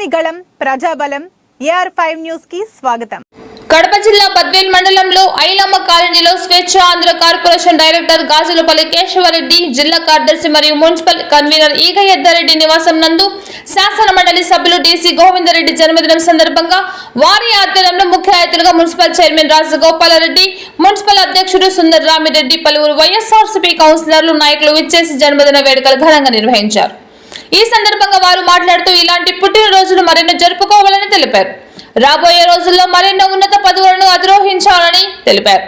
ప్రజని గళం ప్రజాబలం AR5 news కి స్వాగతం. కడప జిల్లా బద్వేల్ మండలంలో ఐలమ్మ కాలనీలో స్వేచ్ఛ ఆంధ్ర కార్పొరేషన్ డైరెక్టర్ గాజులపల్లి కేశవరెడ్డి, జిల్లా కార్యదర్శి మరియు మున్సిపల్ కన్వీనర్ ఈగయద్దారెడ్డి నివాసం నందు శాసన మండలి సభ్యులు డీసీ గోవిందరెడ్డి జన్మదినం సందర్భంగా వారి ఆధ్వర్యంలో ముఖ్య అతిథులుగా మున్సిపల్ చైర్మన్ రాజగోపాలరెడ్డి, మున్సిపల్ అధ్యక్షుడు సుందర్ రామిరెడ్డి, పలువురు వైఎస్ఆర్సీపీ కౌన్సిలర్లు, నాయకులు విచ్చేసి జన్మదిన వేడుకలు ఘనంగా నిర్వహించారు. ఈ సందర్భంగా వారు మాట్లాడుతూ ఇలాంటి పుట్టినరోజులు మరెన్నో జరుపుకోవాలని తెలిపారు. రాబోయే రోజుల్లో మరెన్నో ఉన్నత పదవులను అధిరోహించాలని తెలిపారు.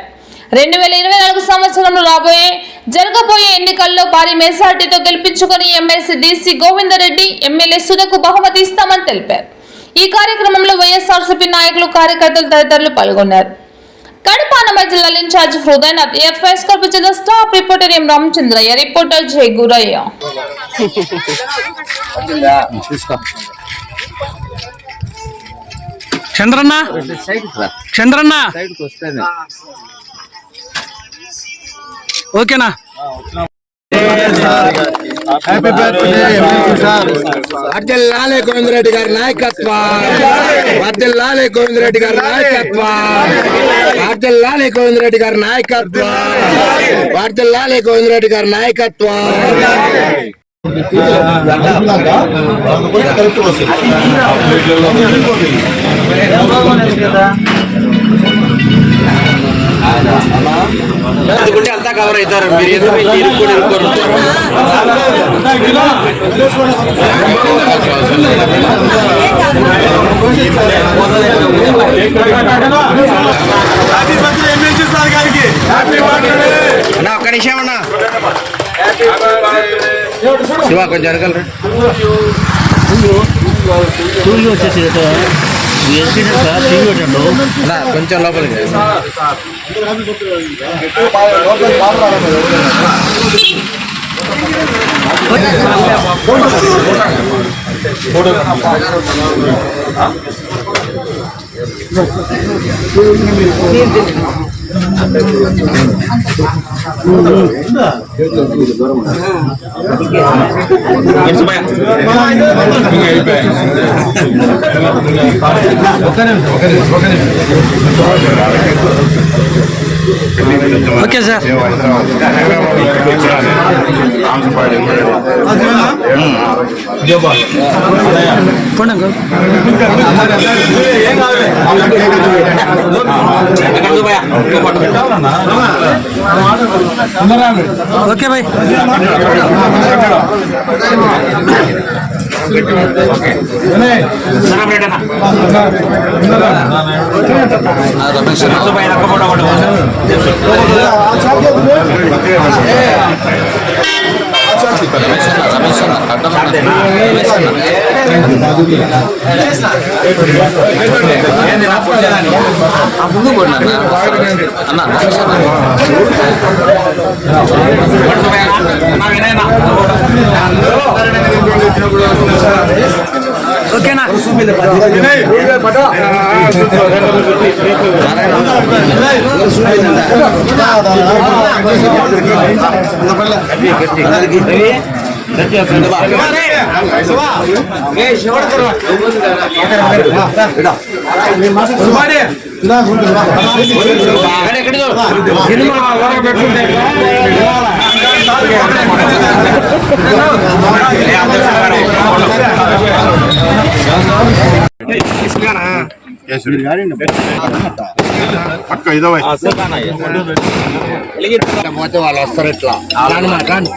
2024 సంవత్సరంలో జరగబోయే ఎన్నికల్లో భారీ మెజార్టీతో గెలిపించుకుని ఎమ్మెల్సీ డీసీ గోవిందరెడ్డి, ఎమ్మెల్యే సుధకు బహుమతి ఇస్తామని తెలిపారు. ఈ కార్యక్రమంలో వైఎస్ఆర్సీపీ నాయకులు, కార్యకర్తలు తదితరులు పాల్గొన్నారు. కడప అన్నమయ్య జిల్లా ఇన్ఛార్జ్ హృదయనాథ్, ఎఫ్ఎస్ కడప జిల్లా స్టాఫ్ రిపోర్టర్ ఎం రామచంద్రయ్య, రిపోర్టర్ జై గురయ్య. చంద్రన్న ఓకేనా? హ్యాపీ బర్త్డే వర్ధిల్లాలి గోవిందరెడ్డి గారి నాయకత్వం, వర్ధిల్లాలి గోవిందరెడ్డి గారి నాయకత్వం, వర్ధిల్లాలి గోవిందరెడ్డి గారి నాయకత్వం, వర్ధిల్లాలి గోవిందరెడ్డి గారి నాయకత్వం. అందుకుంటే అంతా కవర్ అవుతారు. మీరు ఎందుకు ఇరుక్కొని అన్నా ఒక్క నిమిషం అన్నా, శివ కొంచెం జరగలరా కొంచెం లోపలికి. Okay sir. ఓకే భాయ్. ఓకేనా? పోతే వాళ్ళు వస్తారు ఇట్లా మాట్లాడి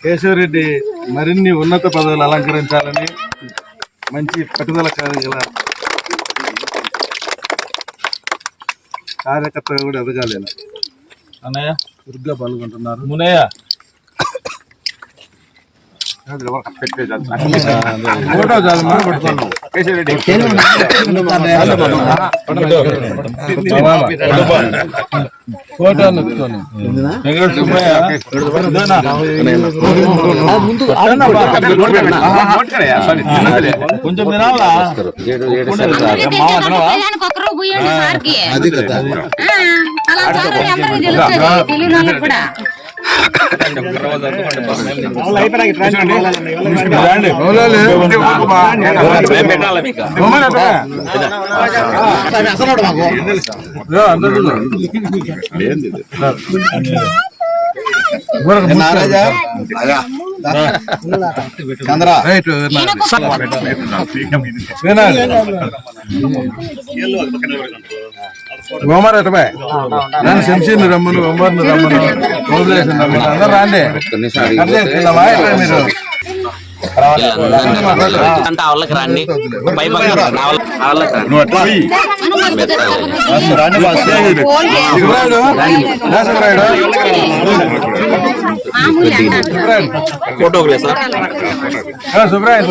కేశవరెడ్డి మరిన్ని ఉన్నత పదవులు అలంకరించాలని మంచి పట్టుదల గల కార్యకర్తగా కూడా ఎదగాలి. అన్నయ్య దుర్గా పాల్గొంటున్నారు. మునయ్య ఫోటో చాలు మనం పట్టుకున్నాం ఫోటో కొంచెం తినాలా అది కదా చంద్ర గోమర్ ఎటబా నేను శంషీర్ని రమ్మను ఒమ్మర్ని రమ్మను మొబిలైజేషన్ రమ్మను అందరూ రాండి మీరు అంటే వాళ్ళకి రండి ఫోటోగ్రాఫ్ సార్ సుబ్రాయ్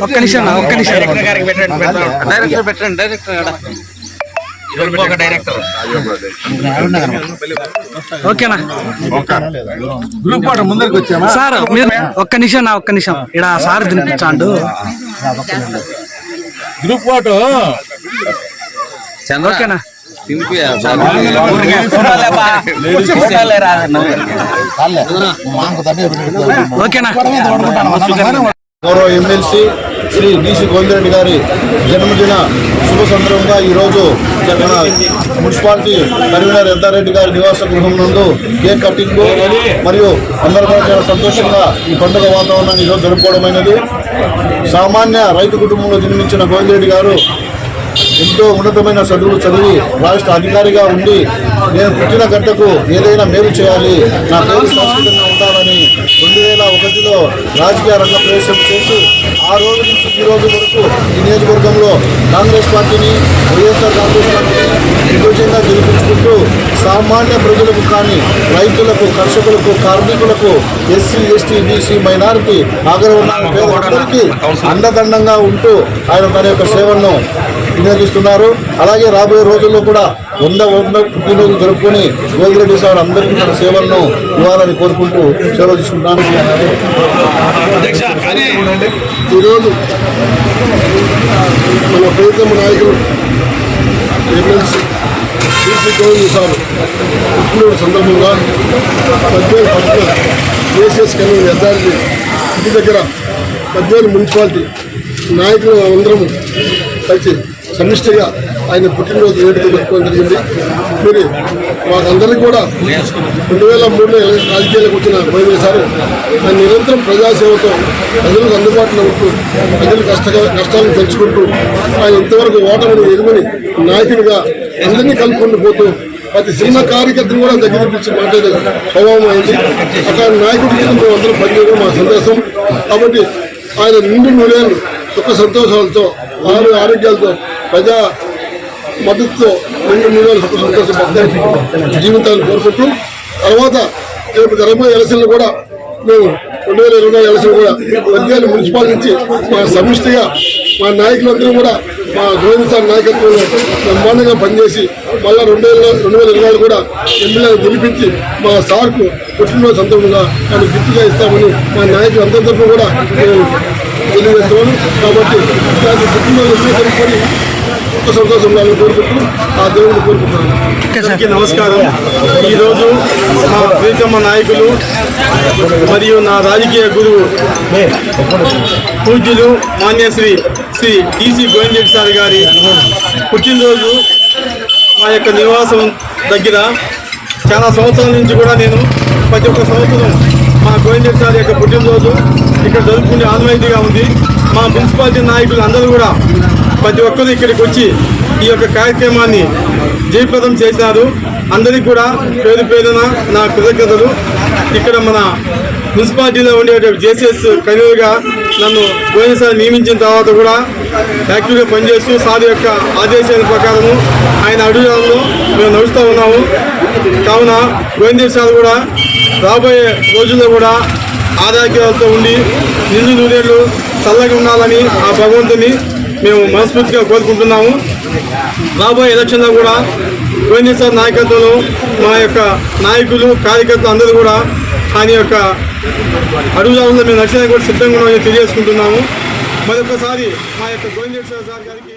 ఒక్క నిమిషం డైరెక్టర్ గారికి పెట్టండి డైరెక్టర్ ఓకేనా గ్రూప్ ఫోటో ముందరికి వచ్చామా సార్ మీరు ఒక్క నిమిషం ఇక్కడ సార్ తినిపించాండు గ్రూప్ ఫోటో ఓకేనా ఓకేనా గౌరవ ఎమ్మెల్సీ శ్రీ డిసి గోవిందరెడ్డి గారి జన్మదిన శుభ సందర్భంగా ఈరోజు మన మున్సిపాలిటీ కన్వీనర్ ఎద్దారెడ్డి గారి నివాస గృహం నందు కేక్ కటింగ్ మరియు అందరూ కూడా చాలా సంతోషంగా ఈ పండుగ వాతావరణాన్ని ఈరోజు జరుపుకోవడమైనది. సామాన్య రైతు కుటుంబంలో జన్మించిన గోవిందరెడ్డి గారు ఎంతో ఉన్నతమైన చదువులు చదివి రాష్ట్ర అధికారిగా ఉండి నేను పుట్టిన గడ్డకు ఏదైనా మేలు చేయాలి, నా పేరు శాశ్వతంగా ఉండాలని 2001లో రాజకీయ రంగ ప్రవేశం చేసి ఆ రోజు నుంచి ఈ రోజు వరకు ఈ నియోజకవర్గంలో కాంగ్రెస్ పార్టీని వైఎస్ఆర్ కాంగ్రెస్ పార్టీని నిర్విజయంగా గెలిపించుకుంటూ సామాన్య ప్రజలకు కానీ రైతులకు, కర్షకులకు, కార్మికులకు, ఎస్సీ, ఎస్టీ, బీసీ, మైనారిటీ, ఆగ్రవర్ణ పేదలందరికీ అండదండంగా ఉంటూ ఆయన తన యొక్క సేవలను వినియోగిస్తున్నారు. అలాగే రాబోయే రోజుల్లో కూడా 100 పుట్టినరోజు జరుపుకొని గోవిందరెడ్డి సార్ అందరికీ తన సేవలను ఇవ్వాలని కోరుకుంటూ సేవ తీసుకుంటాను. ఈరోజు మన ప్రియతమ నాయకులు ఎమ్మెల్సీ డిసి గోవిందరెడ్డి సార్ పుట్టినరోజు సందర్భంగా 18 ఏసీఎస్ కన్వీనర్ ఎద్దారెడ్డి ఇంటి దగ్గర 18 మున్సిపాలిటీ నాయకులు అందరం కలిసి సమిష్టిగా ఆయన పుట్టినరోజు వేడుక పెట్టుకోవడం జరిగింది. మీరు మాకందరికీ కూడా 2003లో రాజకీయాలకు వచ్చిన గోవిందరెడ్డి సార్ ఆయన నిరంతరం ప్రజాసేవతో ప్రజలకు అందుబాటులో ఉంటూ ప్రజల కష్టాలను తెలుసుకుంటూ ఆయన ఇంతవరకు ఓటమిని ఎదుగుని నాయకుడిగా అందరినీ కలుపుకుంటూ పోతూ ప్రతి చిన్న కార్యకర్తను కూడా దగ్గర పిలిచి మాట్లాడే స్వభావం అయింది. అక్కడ నాయకుడి కింద మేము అందరం పనిచేయడం మా సందేశం. కాబట్టి ఆయన నిండు నూరేళ్ళు సుఖ సంతోషాలతో ఆరోగ్యాలతో ప్రజా మద్దతుతో 2 నిమిషాలు సుఖ సంతోష జీవితాన్ని కోరుకుంటూ తర్వాత రేపు జరగబోయే ఎలక్షన్లు కూడా మేము 2024 ఎలక్షన్ కూడా మధ్యాహ్న మున్సిపాలిటీ నుంచి మా సమిష్టిగా మా నాయకులందరూ కూడా మా గోవింద్ సార్ నాయకత్వంలో బ్రహ్మాండంగా పనిచేసి మళ్ళీ 2024 కూడా ఎమ్మెల్యేలు గెలిపించి మా సార్కు పుట్టినరోజు సందర్భంగా ఆయన గిఫ్ట్గా ఇస్తామని మా నాయకులు అందరి తరఫున కూడా మేము తెలియజేస్తున్నాను. కాబట్టి ఇలాంటి పుట్టినరోజు ఎన్నో జరుపుకొని ఒక సంతోషంగా కోరుకుంటూ ఆ దేవుడిని కోరుకుంటున్నాను. అందరికీ నమస్కారం. ఈరోజు మా ప్రీతమ నాయకులు మరియు నా రాజకీయ గురువు పూజ్యులు మాన్యశ్రీ శ్రీ డిసి గోవిందరెడ్డి సార్ గారి పుట్టినరోజు మా యొక్క నివాసం దగ్గర చాలా సంవత్సరాల నుంచి కూడా నేను ప్రతి ఒక్క సంవత్సరం మా గోవిందరెడ్డి సార్ యొక్క పుట్టినరోజు ఇక్కడ జరుపుకునే ఆనవాయితీగా ఉంది. మా మున్సిపాలిటీ నాయకులు అందరూ కూడా ప్రతి ఒక్కరు ఇక్కడికి వచ్చి ఈ యొక్క కార్యక్రమాన్ని జయప్రదం చేశారు. అందరికీ కూడా పేరు పేరున నా కృతజ్ఞతలు. ఇక్కడ మన మున్సిపాలిటీలో ఉండే జేసీఎస్ కన్వీనర్గా నన్ను గోవింద్ సార్ నియమించిన తర్వాత కూడా యాక్టివ్గా పనిచేస్తూ సార్ యొక్క ఆదేశాల ప్రకారము ఆయన అడుగులలో మేము నడుస్తూ ఉన్నాము. కావున గోవింద్ సార్ కూడా రాబోయే రోజుల్లో కూడా ఆరోగ్యాలతో ఉండి నిండు నూరేళ్లు చల్లగా ఉండాలని ఆ భగవంతుని మేము మనస్ఫూర్తిగా కోరుకుంటున్నాము. రాబోయే ఎలక్షన్లో కూడా గోవింద్ సార్ నాయకత్వంలో మా యొక్క నాయకులు కార్యకర్తలు అందరూ కూడా ఆయన యొక్క అడుగుజాడల్లో మేము నచ్చడానికి కూడా సిద్ధంగా ఉన్నామని తెలియజేసుకుంటున్నాము. మరొకసారి మా యొక్క గోవింద్ సార్ గారికి